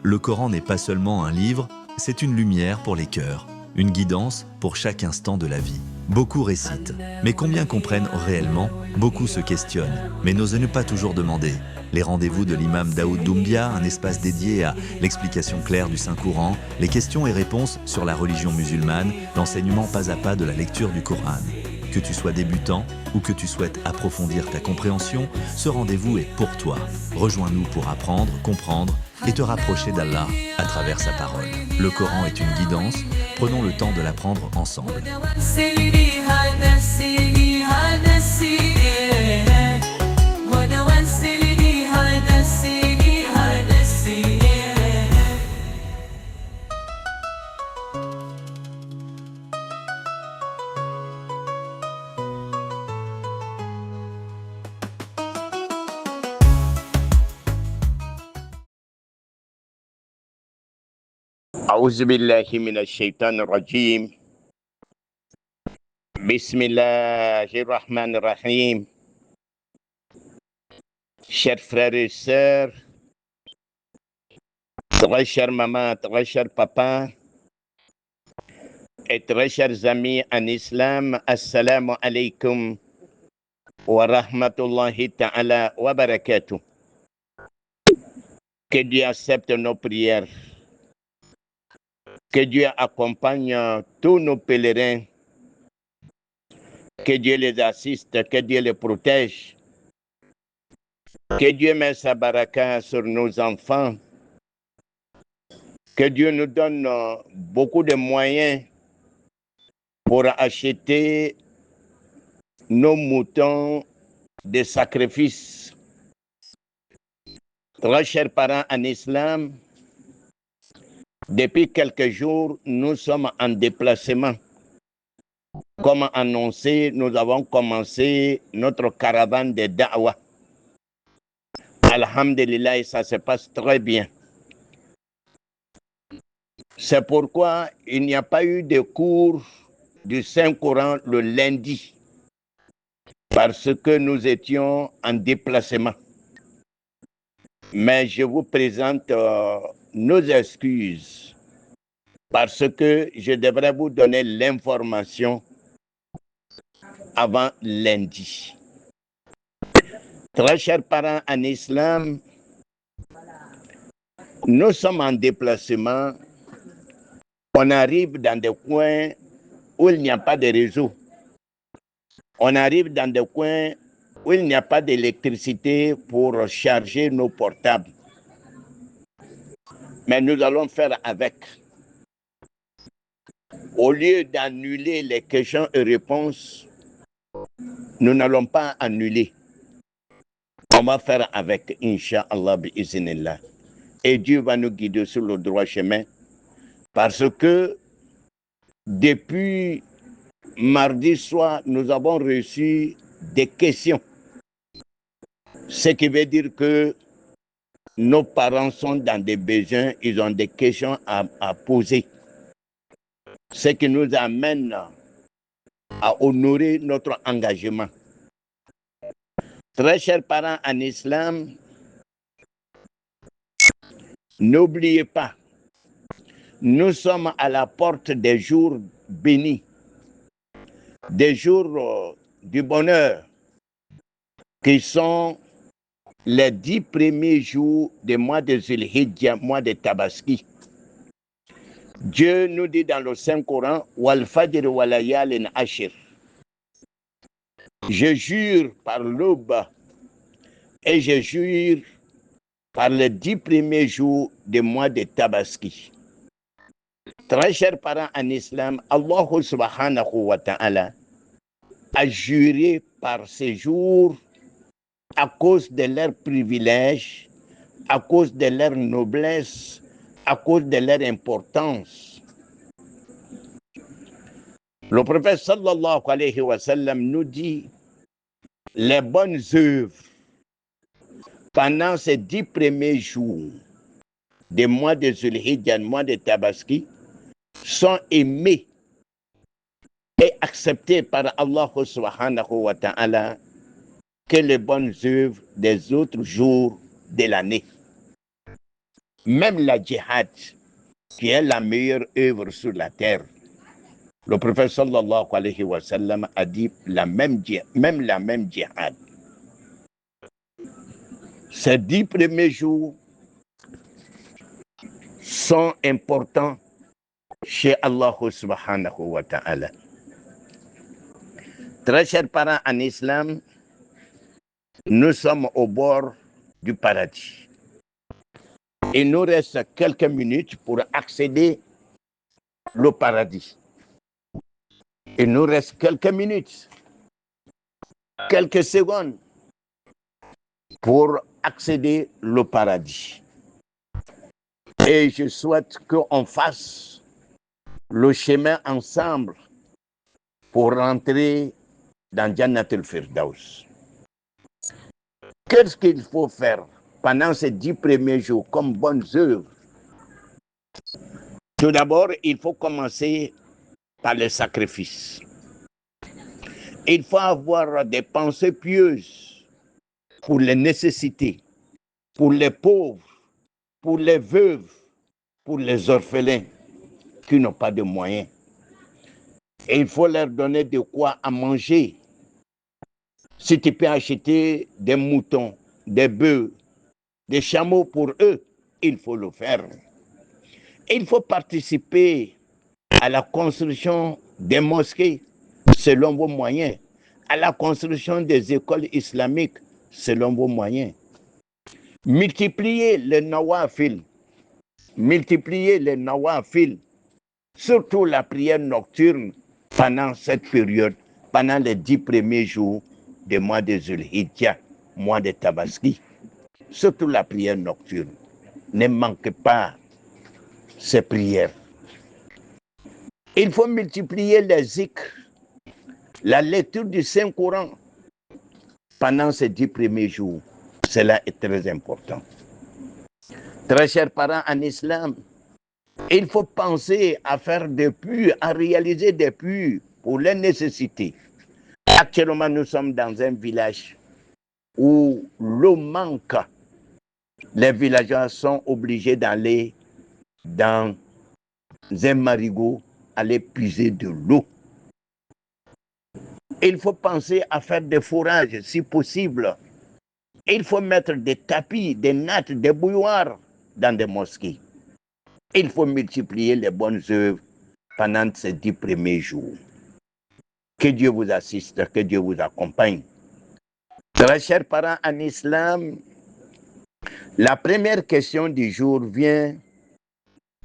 Le Coran n'est pas seulement un livre, c'est une lumière pour les cœurs, une guidance pour chaque instant de la vie. Beaucoup récitent, mais combien comprennent réellement? Beaucoup se questionnent, mais n'osent ne pas toujours demander. Les rendez-vous de l'imam Daoud Doumbia, un espace dédié à l'explication claire du Saint-Coran, les questions et réponses sur la religion musulmane, l'enseignement pas à pas de la lecture du Coran. Que tu sois débutant ou que tu souhaites approfondir ta compréhension, ce rendez-vous est pour toi. Rejoins-nous pour apprendre, comprendre et te rapprocher d'Allah à travers sa parole. Le Coran est une guidance, prenons le temps de l'apprendre ensemble. أعوذ بالله من الشيطان الرجيم. بسم الله الرحمن الرحيم. Chers frères et sœurs, très chère maman, très cher papa, et très chers amis en islam, assalamu alaikum wa rahmatullahi ta'ala wa barakatuh. Que Dieu accepte nos prières. Que Dieu accompagne tous nos pèlerins. Que Dieu les assiste, que Dieu les protège. Que Dieu mette sa baraka sur nos enfants. Que Dieu nous donne beaucoup de moyens pour acheter nos moutons de sacrifice. Très chers parents en islam, depuis quelques jours, nous sommes en déplacement. Comme annoncé, nous avons commencé notre caravane de da'wah. Alhamdulillah, ça se passe très bien. C'est pourquoi il n'y a pas eu de cours du Saint-Coran le lundi, parce que nous étions en déplacement. Mais je vous présente nos excuses, parce que je devrais vous donner l'information avant lundi. Très chers parents en islam, nous sommes en déplacement. On arrive dans des coins où il n'y a pas de réseau. On arrive dans des coins où il n'y a pas d'électricité pour charger nos portables. Mais nous allons faire avec. Au lieu d'annuler les questions et réponses, nous n'allons pas annuler. On va faire avec, Inch'Allah, bi'iznillah. Et Dieu va nous guider sur le droit chemin. Parce que depuis mardi soir, nous avons reçu des questions. Ce qui veut dire que nos parents sont dans des besoins, ils ont des questions à poser. Ce qui nous amène à honorer notre engagement. Très chers parents en islam, n'oubliez pas, nous sommes à la porte des jours bénis, des jours du bonheur, qui sont les 10 premiers jours du mois de Zulhijjah, mois de Tabaski. Dieu nous dit dans le Saint-Coran, Wal Fajr wa layalin ashir. Je jure par l'aube et je jure par les 10 premiers jours du mois de Tabaski. Très chers parents en islam, Allah subhanahu wa ta'ala a juré par ces jours à cause de leurs privilèges, à cause de leur noblesse, à cause de leur importance. Le prophète sallallahu alayhi wa sallam nous dit les bonnes œuvres pendant ces 10 premiers jours des mois de Zulhijjah, mois de Tabaski, sont aimés et acceptés par Allah subhanahu wa ta'ala que les bonnes œuvres des autres jours de l'année. même la djihad, qui est la meilleure œuvre sur la terre, le prophète sallallahu alayhi wa sallam a dit même la même djihad. Ces 10 premiers jours sont importants chez Allah subhanahu wa ta'ala. Très chers parents en islam, nous sommes au bord du paradis. Il nous reste quelques minutes pour accéder au paradis. Il nous reste quelques minutes, quelques secondes pour accéder au paradis. Et je souhaite qu'on fasse le chemin ensemble pour rentrer dans Jannat al-Firdaus. Qu'est-ce qu'il faut faire pendant ces 10 premiers jours comme bonnes œuvres? Tout d'abord, il faut commencer par le sacrifice. Il faut avoir des pensées pieuses pour les nécessités, pour les pauvres, pour les veuves, pour les orphelins qui n'ont pas de moyens. Et il faut leur donner de quoi à manger. Si tu peux acheter des moutons, des bœufs, des chameaux pour eux, il faut le faire. Il faut participer à la construction des mosquées selon vos moyens, à la construction des écoles islamiques selon vos moyens. Multipliez les nawafil, surtout la prière nocturne pendant cette période, pendant les 10 premiers jours du mois de Zulhijjah, mois de Tabaski. Surtout la prière nocturne. Ne manquez pas ces prières. Il faut multiplier les zikrs, la lecture du Saint-Coran pendant ces 10 premiers jours. Cela est très important. Très chers parents en islam, il faut penser à faire des puits, à réaliser des puits pour les nécessités. Actuellement, nous sommes dans un village où l'eau manque. Les villageois sont obligés d'aller dans un marigot, aller puiser de l'eau. Il faut penser à faire des forages si possible. Il faut mettre des tapis, des nattes, des bouilloires dans des mosquées. Il faut multiplier les bonnes œuvres pendant ces 10 premiers jours. Que Dieu vous assiste, que Dieu vous accompagne. Très chers parents en islam, la première question du jour vient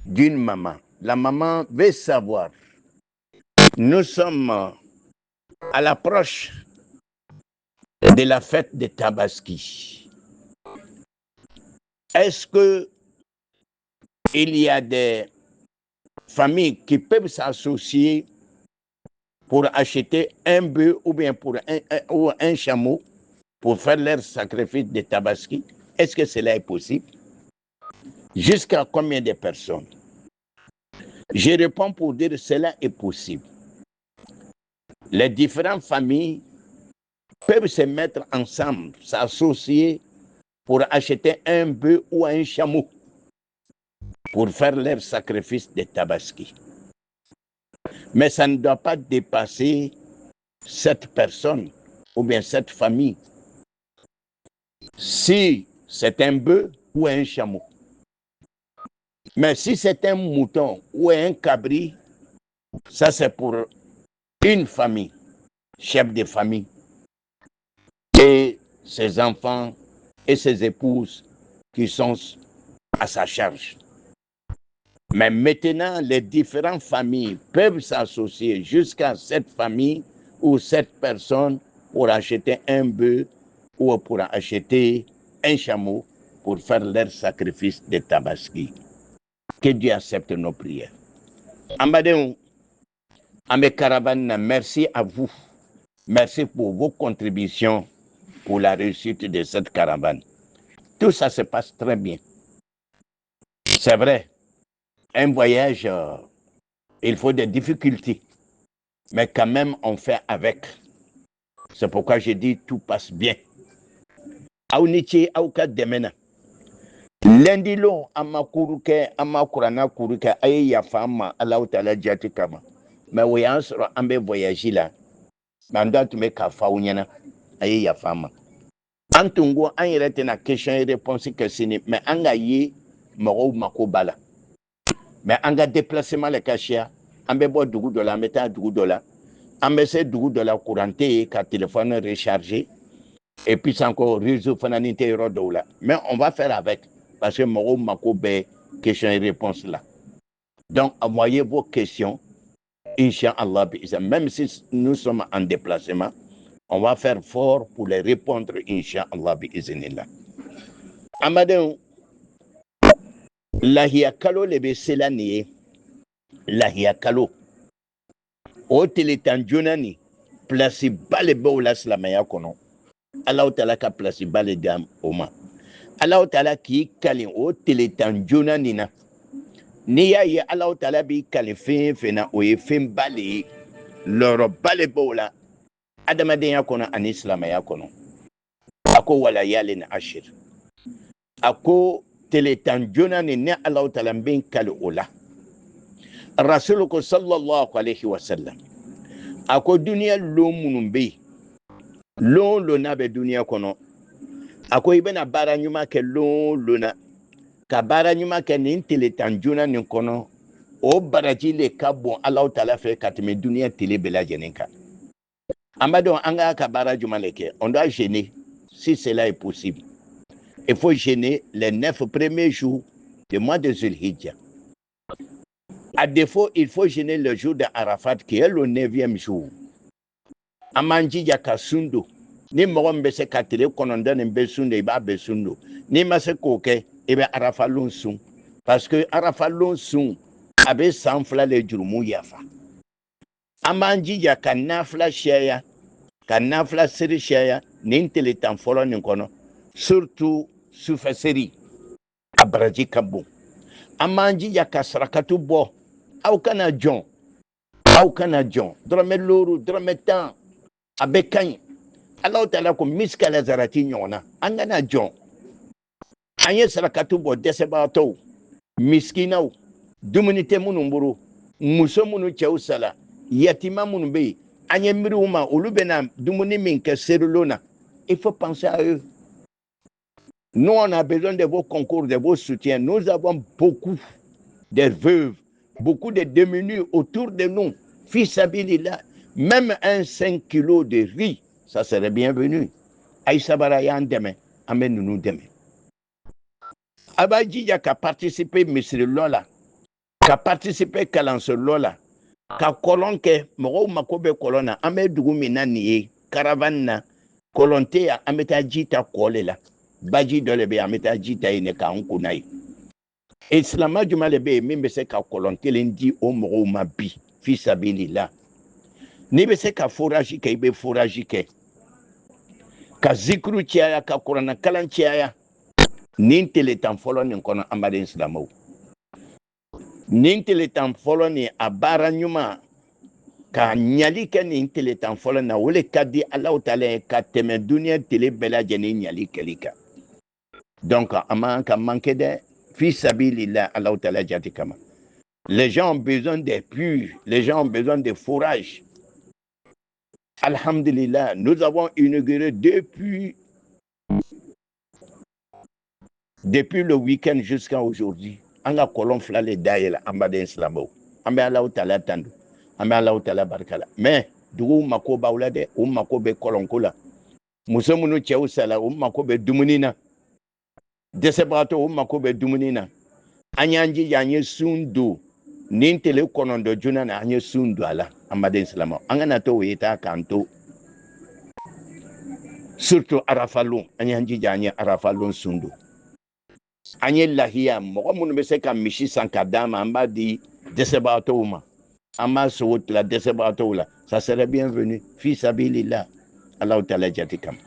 d'une maman. La maman veut savoir, nous sommes à l'approche de la fête de Tabaski. Est-ce qu'il y a des familles qui peuvent s'associer pour acheter un bœuf ou bien pour un chameau pour faire leur sacrifice de Tabaski? Est-ce que cela est possible? Jusqu'à combien de personnes? Je réponds pour dire que cela est possible. Les différentes familles peuvent se mettre ensemble, s'associer pour acheter un bœuf ou un chameau pour faire leur sacrifice de Tabaski. Mais ça ne doit pas dépasser 7 personnes ou bien 7 familles. Si c'est un bœuf ou un chameau. Mais si c'est un mouton ou un cabri, ça c'est pour une famille, chef de famille, et ses enfants et ses épouses qui sont à sa charge. Mais maintenant, les différentes familles peuvent s'associer jusqu'à 7 familles ou 7 personnes pour acheter un bœuf ou pour acheter un chameau pour faire leur sacrifice de Tabaski. Que Dieu accepte nos prières. Amadou, Amé Caravane, merci à vous. Merci pour vos contributions pour la réussite de cette caravane. Tout ça se passe très bien. C'est vrai, un voyage, il faut des difficultés. Mais quand même, on fait avec. C'est pourquoi je dis tout passe bien. Aounichi Aouka Demena. lundi long ama kuruke ama kurana kuruke aye ya fama Allah Ta'ala jati kama mais o y'an sɔrɔ an bɛ voyage la mais an doit tun bɛ k'a fɔ aw ɲɛna a ye yafa n ma an tun ko an yɛrɛ tɛna question et réponse kɛ sini mais an ka ye mɔgɔw mako b'a la mais an ka déplacement le ka siya an bɛ bɔ dugu dɔ la an bɛ taa dugu dɔ la an bɛ se dugu dɔ la courant tɛ yen ka téléphone recharger et puis encore réseau fana ni tɛ yɔrɔ dɔw la mais on va faire avec parce que mɔgɔw mako bɛ question et réponse la donc envoyez vos questions. Inch'Allah, même si nous sommes en déplacement, on va faire fort pour les répondre, Inch'Allah, bi'iznillah. Amadou, lahiya kalo lebe selani, lahiya kalo. O teletan jonani, place bale boula slamaya kono. Allah Ta'ala ka place bale dam oma. Allah Ta'ala ki kalin o teletan jonani na. Ni y'a ye Allah Ta'ala bi kali fɛn fɛn na o ye fɛn ba le ye lɔrɔba le b'o la adamadenya kɔnɔ ani silamɛya kɔnɔ a ko wala yali ni ashir a ko teletan joona ni ne Allah Ta'ala bɛ kali o la rasulu ko sallallahu alaihi wasallam a ko duniya lon minnu bɛ yen lon lon n'a bɛ duniya kɔnɔ a ko i bɛna baara ɲuman kɛ lon lon na ka baara ɲuman kɛ nin teletan joona nin kɔnɔ o baraji le ka bon Allah Ta'ala fɛ ka tɛmɛ duniya tele bɛɛ lajɛlen kan an b'a dɔn an ka baara jumɛn le kɛ on doit jeûner si cela est possible il faut jeûner les 9 premiers jours du mois de Zulhijja à défaut il faut jeûner le jour de Arafat qui est le 9e jour an b'an jija ka sun don ni mɔgɔ min bɛ se ka tile kɔnɔntɔn nin bɛ sun don i b'a bɛɛ sun don n'i ma se k'o kɛ i bɛ arafalon sun parce que arafalon sun a bɛ san 2 le jurumu yafa an b'an jija ka nafila sɛya ka nafila seri sɛya nin tile tan fɔlɔ nin kɔnɔ surtout sufɛ seri a baraji ka bon an b'an jija ka sarakatu bɔ aw kana jɔn dɔrɔmɛ loru dɔrɔmɛ 10 a bɛ ka ɲi Allah Ta'ala ko miskala zarati ɲɔgɔn na an kana jɔn an ye sarakatu bɔ dɛsɛbagatɔw miskinaw dumuni tɛ minnu bolo muso minnu cɛw sala yatima minnu bɛ yen an ye miiriw ma olu bɛna dumuni min kɛ serulon na il faut penser à eux. Nous on a besoin de vos concours, de vos soutiens. Nous avons beaucoup de veuves, beaucoup de démunis autour de nous. Fils sabilillah, même un 5 kilos de riz, ça serait bienvenu. Aïssa Barayan demain, amen nous demain. Abadji ka participer Misri Lola, ka participer Kalanso Lola, ka kolon ke mɔgɔw mako bɛ kolon na an bɛ dugu min na nin ye caravane na kolon tɛ yan an bɛ taa ji ta kɔ le la baji dɔ le bɛ yen an bɛ taa ji ta yen de k'an kun na ye silamɛ jumɛn le bɛ yen min bɛ se ka kolon kelen di o mɔgɔw ma bi fi sabilillah n'i bɛ se ka forage kɛ i bɛ forage kɛ ka zikuru caya ka kuranna kalan caya nin tile tan fɔlɔ nin kɔnɔ an baden silamɛw nin tile tan fɔlɔ nin a baara ɲuman ka ɲali kɛ nin tile tan fɔlɔ na o le ka di Allahu Ta'ala ye ka tɛmɛ duniya tele bɛɛ lajɛlen ɲali kɛli kan donc a man ka manquer dɛ fi sabilillah Allahu Ta'ala jati kama les gens ont besoin de puits, les gens ont besoin de fourrage. Alhamdulillah, nous avons inauguré depuis le week-end jusqu'à aujourd'hui. On a colon flale daïla en bas d'Islamo. On a Allahu Ta'ala tandu. On a Allahu Ta'ala barkala. Mais, dugu mako baula de, mako be colon kola. Muso munu cɛw sala, mako be dumuni na. Dɛsɛbagatɔ mako be dumuni na. An y'an jija an ye sun don nin tele kɔnɔntɔn joona na an ye sun don a la an baden silamɛw an kana to o ye taa k'an to surtout arafalon an y'an jija an ye arafalon sun don an ye lahiya mɔgɔ minnu bɛ se ka misi san ka d'a ma an b'a di dɛsɛbagatɔw ma an b'a sogo tila dɛsɛbagatɔw la ça serait bienvenu fi sabilillah Allahu Ta'ala jati kama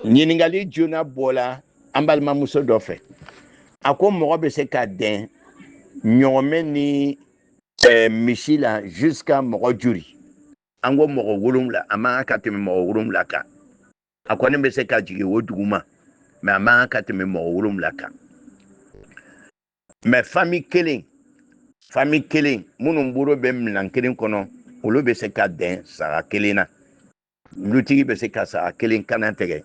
ɲininkali joona bɔla an balimamuso dɔ fɛ a ko mɔgɔ bɛ se ka dɛn ɲɔgɔmɛ ni misi la jusqu'à mɔgɔ joli an ko mɔgɔ 7 a man ka tɛmɛ mɔgɔ 7 kan a kɔni bɛ se ka jigin o dugu ma mais a man ka tɛmɛ mɔgɔ 7 kan Mais famille kelen minnu bolo bɛ minan kelen kɔnɔ olu bɛ se ka dɛn saga kelen na dutigi bɛ se ka saga kelen kana tigɛ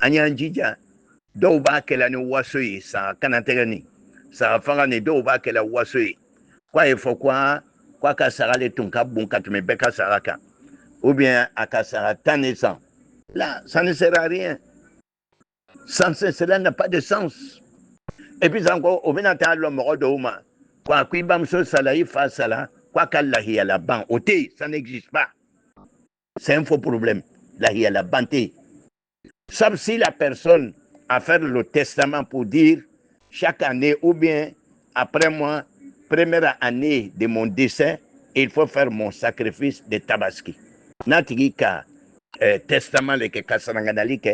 an y'an jija dɔw b'a kɛla ni waso ye saga kana tigɛ ni saga faga ni dɔw b'a kɛla waso ye k'a ye fɔ k'a ka saga le tun ka bon ka tɛmɛ bɛɛ ka saga kan ou bien a ka saga 10 de sang. Là, ça ne sert à rien. Cela n'a pas de sens. Et puis encore, au bénatal, le mort de Ouma, quoi qu'il bamso salaï face à la, quoi qu'elle la la ban, ôté, ça n'existe pas. C'est un faux problème. La la banté. Sauf si la personne a fait le testament pour dire chaque année ou bien après moi, première année de mon décès, il faut faire mon sacrifice de tabaski. Natigi ka testament le ke kasarangadali ke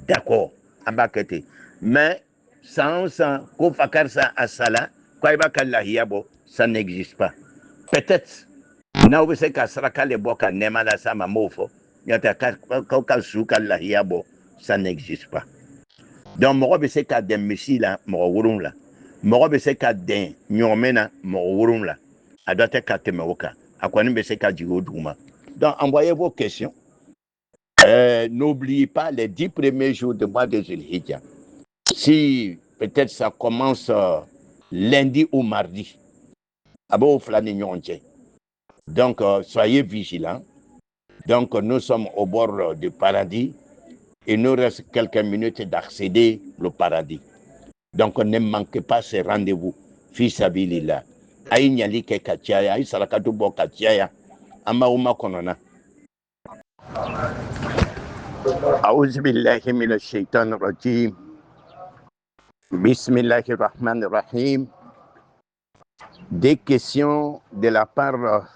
d'accord abakete mais sans ko fakar sa asala ko iba kallahiya bo ça n'existe pas peut-être na obe se kasaraka le boka nema la sama mofo yata ka su kallahiya bo ça n'existe pas donc mo be se ka dem misila mo wurun la mo be se ka den nyomena mo wurun la adate ka temewoka akwani be se ka jigo duma. Donc, envoyez vos questions. N'oubliez pas les 10 premiers jours du mois de Zulhijjah. Si peut-être ça commence lundi ou mardi. Donc, soyez vigilants. Donc, nous sommes au bord du paradis. Il nous reste quelques minutes d'accéder au paradis. Donc, ne manquez pas ce rendez-vous. Fils Abilillah. Aïe nyali ke katiaya, aïe sarakatu bo katiaya. Amauma konona. أعوذ بالله من الشيطان الرجيم بسم الله الرحمن الرحيم. Des questions de la part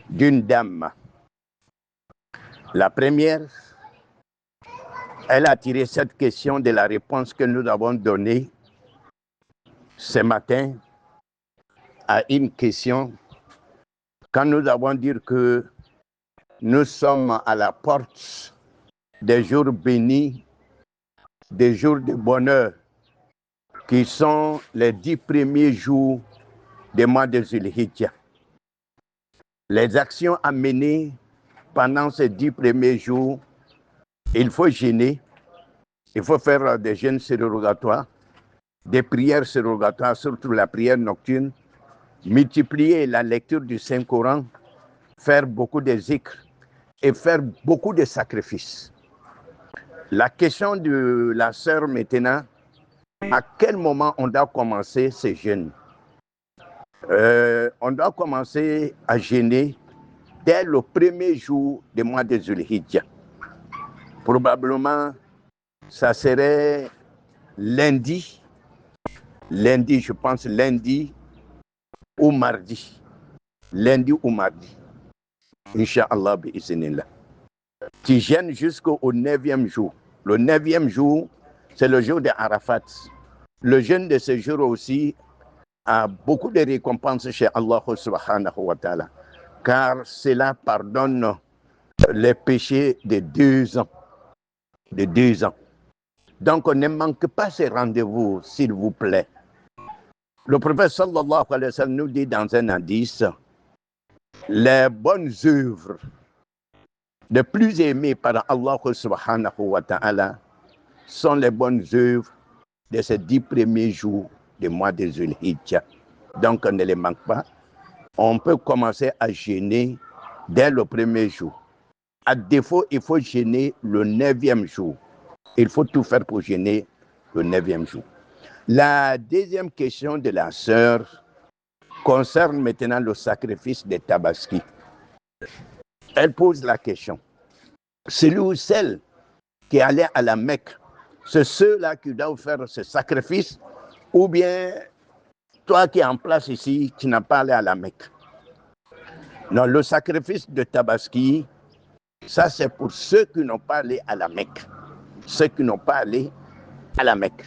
d'une dame. La première, elle a tiré cette question de la réponse que nous avons donnée ce matin à une question quand nous avons dit que nous sommes à la porte des jours bénis, des jours de bonheur, qui sont les 10 premiers jours du mois de Zulhijjah. Les actions à mener pendant ces 10 premiers jours, il faut jeûner, il faut faire des jeûnes surrogatoires, des prières surrogatoires, surtout la prière nocturne, multiplier la lecture du Saint-Coran, faire beaucoup de zikr et faire beaucoup de sacrifices. La question de la sœur maintenant, à quel moment on doit commencer ces jeûnes? On doit commencer à jeûner dès le premier jour du mois de Zulhijjah. Probablement, ça serait lundi, je pense lundi ou mardi. Lundi ou mardi. Inch'Allah bi'iznillah. Tu jeûnes jusqu'au 9e jour. Le 9e jour, c'est le jour de Arafat. Le jeûne de ce jour aussi a beaucoup de récompenses chez Allah subhanahu wa ta'ala, car cela pardonne les péchés de 2 ans. De 2 ans. Donc, ne manque pas ces rendez-vous, s'il vous plaît. Le prophète sallallahu alayhi wa sallam nous dit dans un hadith, les bonnes œuvres les plus aimées par Allah subhanahu wa ta'ala sont les bonnes œuvres de ces 10 premiers jours du mois de Zulhijjah. Donc, on ne les manque pas. On peut commencer à jeûner dès le premier jour. À défaut, il faut jeûner le 9e jour. Il faut tout faire pour jeûner le 9e jour. La deuxième question de la sœur concerne maintenant le sacrifice de Tabaski. Elle pose la question. Celui ou celle qui allait à la Mecque, c'est ceux-là qui doivent faire ce sacrifice, ou bien toi qui es en place ici, tu n'as pas allé à la Mecque? Non, le sacrifice de Tabaski, ça c'est pour ceux qui n'ont pas allé à la Mecque. Ceux qui n'ont pas allé à la Mecque.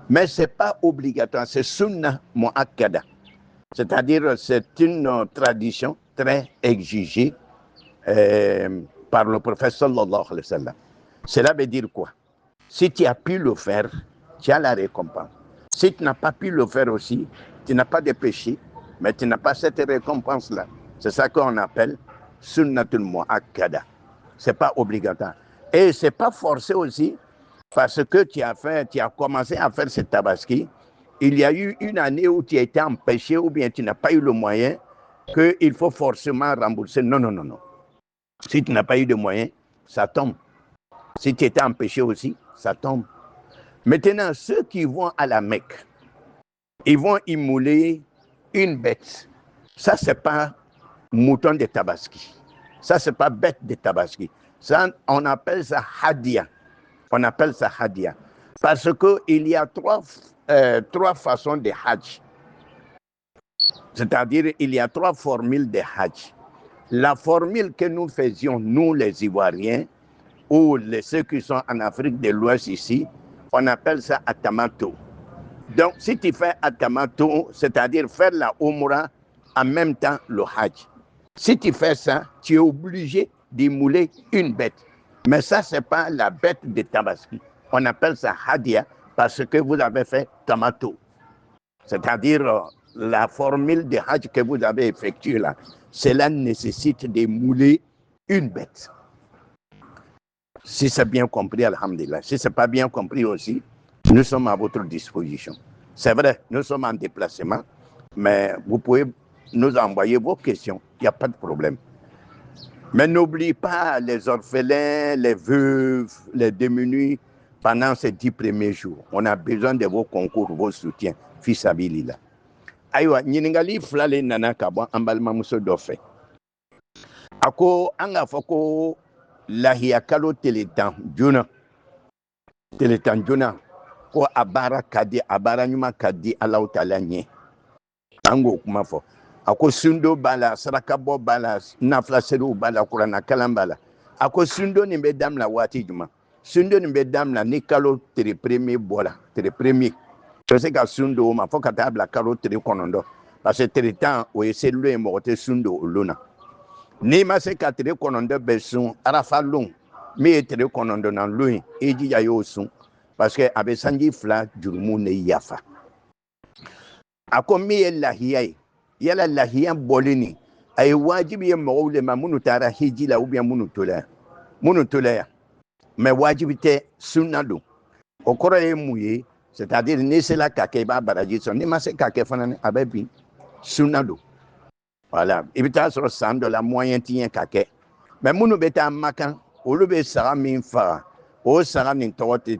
Mais ce n'est pas obligatoire, c'est sunnah mu'akkada. C'est-à-dire c'est une tradition très exigée par le prophète sallallahu alayhi wa sallam. Cela veut dire quoi? Si tu as pu le faire, tu as la récompense. Si tu n'as pas pu le faire aussi, tu n'as pas de péché, mais tu n'as pas cette récompense-là. C'est ça qu'on appelle sunnatul muakkada. Ce n'est pas obligatoire. Et ce n'est pas forcé aussi parce que tu as commencé à faire ce tabaski. Il y a eu une année où tu as été empêché ou bien tu n'as pas eu le moyen qu'il faut forcément rembourser. Non, non, non, non. Si tu n'as pas eu de moyen, ça tombe. Si tu étais empêché aussi, ça tombe. Maintenant, ceux qui vont à la Mecque, ils vont immoler une bête. Ça, ce n'est pas mouton de tabaski. Ça, ce n'est pas bête de tabaski. Ça, on appelle ça hadia. On appelle ça hadia. Parce qu'il y a trois façons de hajj. C'est-à-dire, il y a trois formules de hajj. La formule que nous faisions, nous les Ivoiriens, ou ceux qui sont en Afrique de l'Ouest ici, on appelle ça atamato. Donc, si tu fais atamato, c'est-à-dire faire la umrah en même temps le hajj. Si tu fais ça, tu es obligé d'immoler une bête. Mais ça, ce n'est pas la bête de tabaski. On appelle ça hadia parce que vous avez fait tamato. C'est-à-dire la formule de hajj que vous avez effectuée là, cela nécessite d'émouler une bête. Si c'est bien compris, alhamdulillah. Si ce n'est pas bien compris aussi, nous sommes à votre disposition. C'est vrai, nous sommes en déplacement, mais vous pouvez nous envoyer vos questions. Il n'y a pas de problème. Mais n'oublie pas les orphelins, les veuves, les démunis pendant ces 10 premiers jours. On a besoin de vos concours, vos soutiens. Fils Abilila. Aïwa, Ningali Flale Nana Kabo, Ambalma Mousso Dofé. Ako, Anga Foko, Lahia Kalo Teletan, Juna. Teletan Juna. Ko Abara Kadi, Abara Nyuma Kadi, Allah Talanye. Ango Kumafo. Ako sundo bala, sarakabo bala, naflaseru bala, kurana kalambala. Ako sundo ni bedam la wati juma. Sundo ni bedam la ni kalo tere premier bola, tere premier. Je sais que sundo ma faut kata la kalo tere konondo. Parce que tere temps o ese lo mote sundo luna. Ni ma se ka tere konondo besun arafa long. Me tere konondo na lui eji ya yo sun. Parce que abe sanji fla jurumu ne yafa. Ako mi lahiyai. Yala lahiyan bolini ay wajibi ye mɔgɔw le ma minnu taara hiji la ou bien minnu tola ya mais wajibi tɛ sunna don o kɔrɔ ye mun ye c'est-à-dire n'i sera ka kɛ i b'a baraji sɔrɔ n'i ma se ka kɛ fana a bɛ bin sunna don voilà i bɛ taa sɔrɔ san dɔ la moyen tɛ ɲɛ ka kɛ mais minnu bɛ taa Makan olu bɛ saga min faga o saga nin tɔgɔ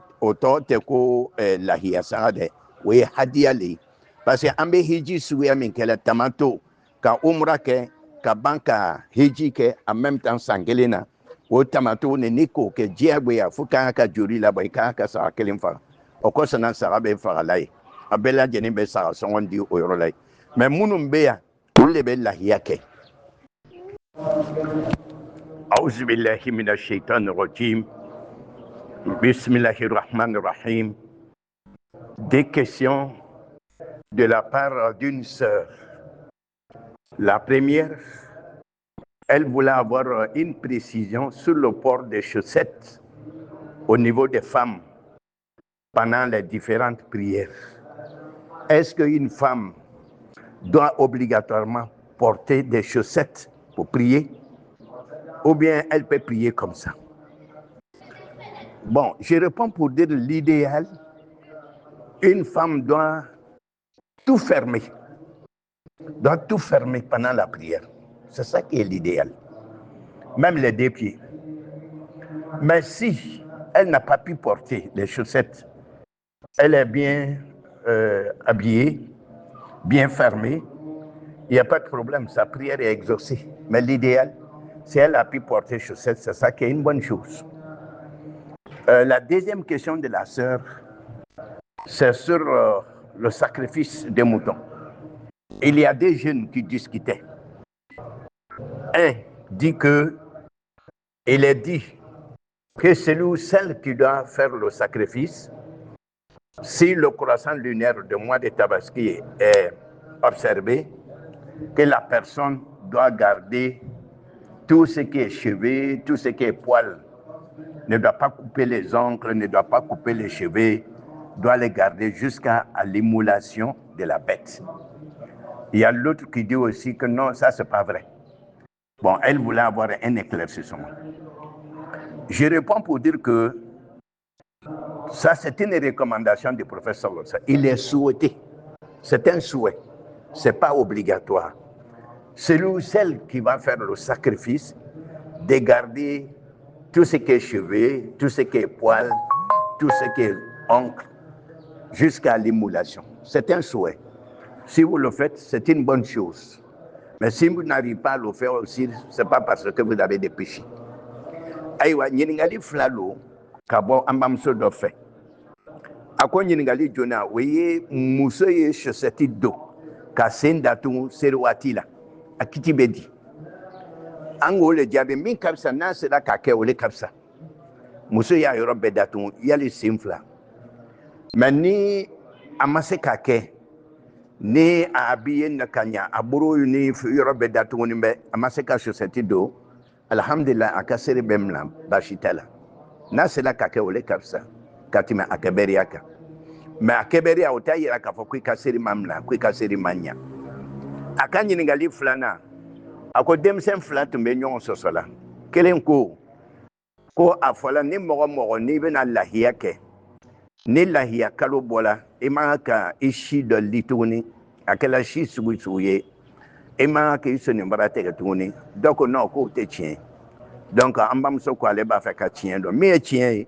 tɛ ko lahiya saga dɛ o ye hadiya le ye. Parce que an bɛ hiji suguya min kɛla tamato ka umra kɛ ka ban ka hiji kɛ en même temps san kelen na o tamato ni k'o kɛ diyagoya fo k'an ka joli labɔ i k'an ka saga kelen faga o kosɔn na saga bɛ fagala ye a bɛɛ lajɛlen bɛ saga sɔngɔ di o yɔrɔ la ye mais minnu bɛ yan olu de bɛ lahiya kɛ. A'udhu billahi minash shaitanir rajim. Bismillahir rahmanir rahim. Des questions de la part d'une sœur. La première, elle voulait avoir une précision sur le port des chaussettes au niveau des femmes pendant les différentes prières. Est-ce qu'une femme doit obligatoirement porter des chaussettes pour prier ou bien elle peut prier comme ça? Bon, je réponds pour dire l'idéal, une femme doit tout fermer pendant la prière. C'est ça qui est l'idéal. Même les 2 pieds. Mais si elle n'a pas pu porter les chaussettes, elle est bien habillée, bien fermée, il n'y a pas de problème, sa prière est exaucée. Mais l'idéal, si elle a pu porter les chaussettes, c'est ça qui est une bonne chose. La deuxième question de la sœur, c'est sur le sacrifice des moutons. Il y a des jeunes qui discutaient. Un dit que, il est dit que celui ou celle qui doit faire le sacrifice, si le croissant lunaire du mois de Tabaski est observé, que la personne doit garder tout ce qui est cheveux, tout ce qui est poils, ne doit pas couper les ongles, ne doit pas couper les cheveux, doit les garder jusqu'à l'immolation de la bête. Il y a l'autre qui dit aussi que non, ça c'est pas vrai. Bon, elle voulait avoir un éclaircissement. Je réponds pour dire que ça c'est une recommandation du professeur. Il est souhaité. C'est un souhait. C'est pas obligatoire. Celui ou celle qui va faire le sacrifice de garder tout ce qui est cheveux, tout ce qui est poils, tout ce qui est ongle, jusqu'à l'immolation. C'est un souhait. Si vous le faites, c'est une bonne chose. Mais si vous n'arrivez pas à le faire aussi, ce n'est pas parce que vous avez des péchés. Aïwa, nyiningali flalo, kabo ambamso do fait. Ako nyiningali jona, weye muso ye chaussette do, ka sendatu serwatila, akiti bedi. Ango le diabe min kapsa na sera kake ole kapsa. Muso ya yoro bedatu, yali simfla. Mani amase kake, ni abiye nakanya, aburo ni yoro bedatu ni be, amase ka chaussette do, alhamdulillah akasere bemla bashitala na sela kake ole kapsa katima akeberiaka ma akeberia utayira kafo kwikaseri mamla kwikaseri manya akanyi ngali flana ako demsen flatu menyon sosola kelen ko afola ni mogo ni bena lahiya ke ni lahiya kalo bola imaka ishi do lituni akela shi suye ema ke isoni mbarate ke tuni doko no ko te chien donc ambam so ko ale ba fa ka chien do me chien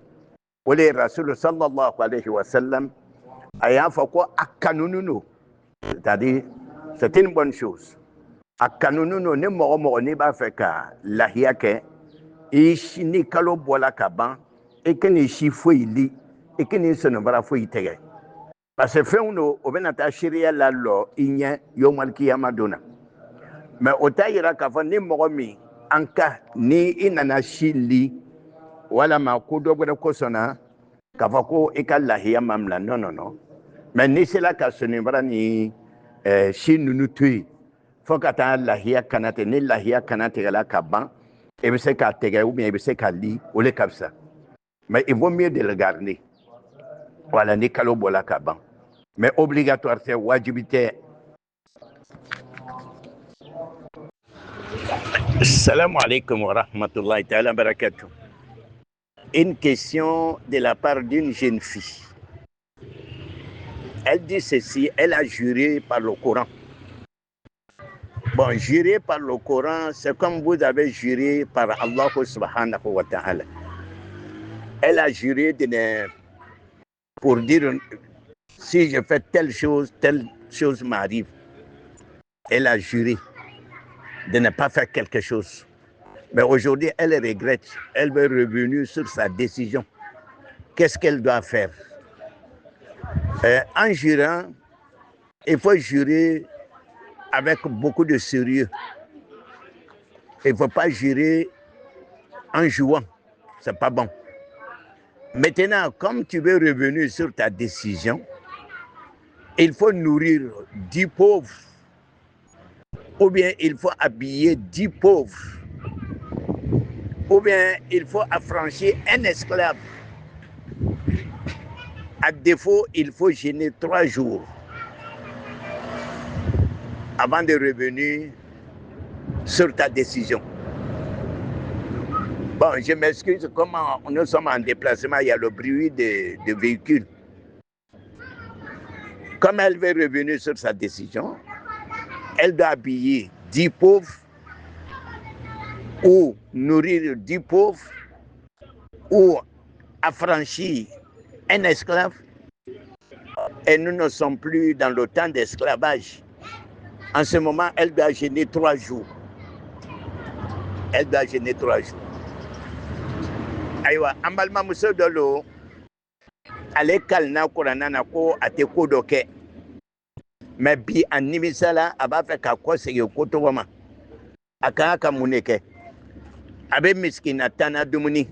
wole rasul sallallahu alayhi wa sallam aya fa ko akanununo c'est-à-dire c'est une bonne chose akanununo ne mo ni ba fa ka lahiya ke ishi ni kalo bola ka ban e ke ni shi fo ili e ke ni sono bara fo itege parce que fait uno obenata sharia la lo inya yomal kiyama dona mais otayira ka fa ni mo mi anka ni inana shili wala ma ko do bada ko sona ka fa ko ikallahi mamla non mais ni sela ka soni bara ni shinunu tui fo ka ta lahiya kanate ni lahiya kanate la ka ban e be se ka tege ou bien e be se ka li ou le kapsa mais il vaut mieux de le garder wala ni kalo bola ka ban mais obligatoire c'est wajibité. Salam alaikum wa rahmatullahi ta'ala barakatuh. Une question de la part d'une jeune fille. Elle dit ceci, elle a juré par le Coran. Bon, jurer par le Coran, c'est comme vous avez juré par Allah subhanahu wa ta'ala. Elle a juré pour dire si je fais telle chose m'arrive. Elle a juré de ne pas faire quelque chose. Mais aujourd'hui, elle regrette. Elle veut revenir sur sa décision. Qu'est-ce qu'elle doit faire? En jurant, il faut jurer avec beaucoup de sérieux. Il ne faut pas jurer en jouant. Ce n'est pas bon. Maintenant, comme tu veux revenir sur ta décision, il faut nourrir 10 pauvres. Ou bien il faut habiller 10 pauvres. Ou bien il faut affranchir un esclave. À défaut, il faut jeûner 3 jours avant de revenir sur ta décision. Bon, je m'excuse, comme nous sommes en déplacement, il y a le bruit de véhicules. Comme elle veut revenir sur sa décision, elle doit habiller 10 pauvres ou nourrir 10 pauvres ou affranchir un esclave. Et nous ne sommes plus dans le temps d'esclavage. En ce moment, elle doit jeûner 3 jours. Elle doit jeûner 3 jours. Aïwa, ambalma muso dolo, ale kalna kuranana ko ate ko doke. Mais bi animisala aba fe ka ko sege ko to wama. Aka muneke. Abe miskina tana dumuni.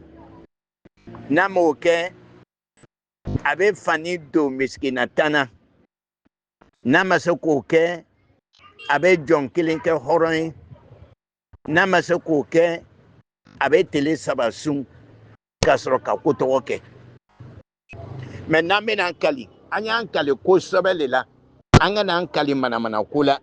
Namo ke abe fani do miskina tana. Namasoko ke abe jon kilinke horon. Namasoko ke abe tele sabasun kasro ka ko to woke. Maintenant, an bɛn'an kali, an y'an kali kosɛbɛ de la. An ka n'an kali manamana ko la.